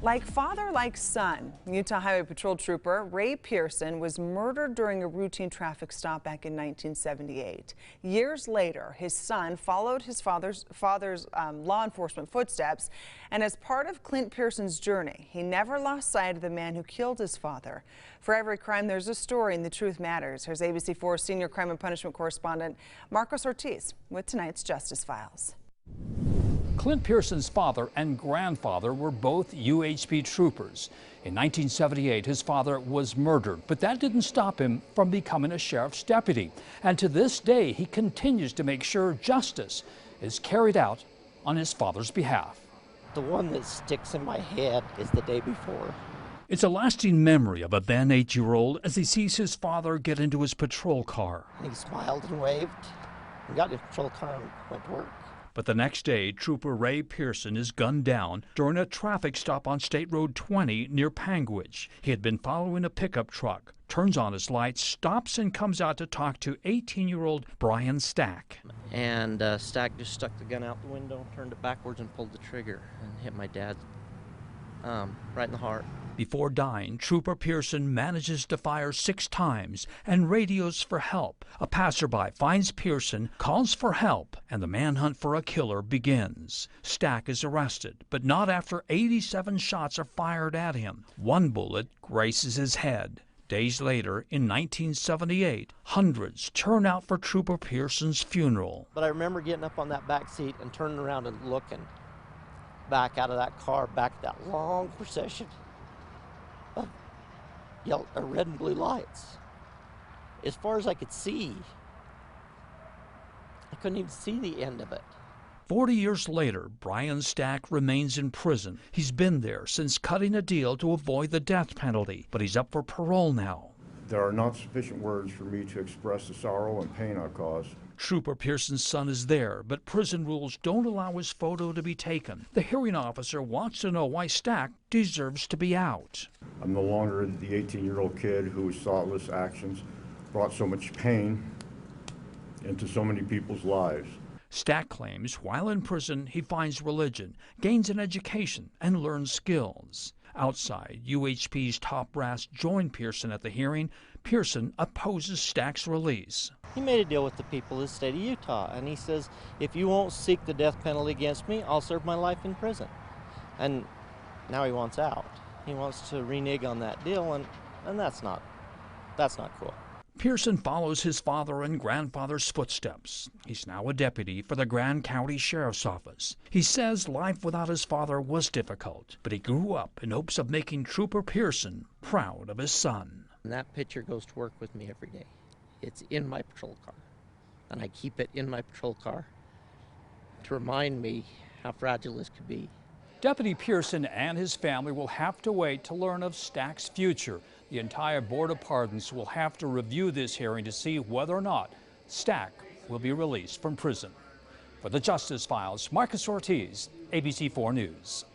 Like father, like son, Utah Highway Patrol Trooper Ray Pearson was murdered during a routine traffic stop back in 1978. Years later, his son followed his father's law enforcement footsteps, and as part of Clint Pearson's journey, he never lost sight of the man who killed his father. For every crime, there's a story, and the truth matters. Here's ABC4 senior crime and punishment correspondent Marcos Ortiz with tonight's Justice Files. Clint Pearson's father and grandfather were both UHP troopers. In 1978, his father was murdered, but that didn't stop him from becoming a sheriff's deputy. And to this day, he continues to make sure justice is carried out on his father's behalf. The one that sticks in my head is the day before. It's a lasting memory of a then 8-year-old as he sees his father get into his patrol car. And he smiled and waved and got in his patrol car and went to work. But the next day, Trooper Ray Pearson is gunned down during a traffic stop on State Road 20 near Panguitch. He had been following a pickup truck, turns on his lights, stops and comes out to talk to 18-year-old Brian Stack. And Stack just stuck the gun out the window, turned it backwards and pulled the trigger and hit my dad right in the heart. Before dying, Trooper Pearson manages to fire 6 times and radios for help. A passerby finds Pearson, calls for help, and the manhunt for a killer begins. Stack is arrested, but not after 87 shots are fired at him. One bullet grazes his head. Days later, in 1978, hundreds turn out for Trooper Pearson's funeral. But I remember getting up on that back seat and turning around and looking back out of that car, back that long procession of red and blue lights. As far as I could see, I couldn't even see the end of it. 40 years later, Brian Stack remains in prison. He's been there since cutting a deal to avoid the death penalty, but he's up for parole now. There are not sufficient words for me to express the sorrow and pain I caused. Trooper Pearson's son is there, but prison rules don't allow his photo to be taken. The hearing officer wants to know why Stack deserves to be out. I'm no longer the 18-year-old kid whose thoughtless actions brought so much pain into so many people's lives. Stack claims while in prison he finds religion, gains an education, and learns skills. Outside, UHP's top brass joined Pearson at the hearing. Pearson opposes Stack's release. He made a deal with the people of the state of Utah, and he says, if you won't seek the death penalty against me, I'll serve my life in prison. And now he wants out. He wants to renege on that deal, and that's not cool. Pearson follows his father and grandfather's footsteps. He's now a deputy for the Grand County Sheriff's Office. He says life without his father was difficult, but he grew up in hopes of making Trooper Pearson proud of his son. And that picture goes to work with me every day. It's in my patrol car, and I keep it in my patrol car to remind me how fragile this could be. Deputy Pearson and his family will have to wait to learn of Stack's future. The entire Board of Pardons will have to review this hearing to see whether or not Stack will be released from prison. For the Justice Files, Marcos Ortiz, ABC4 News.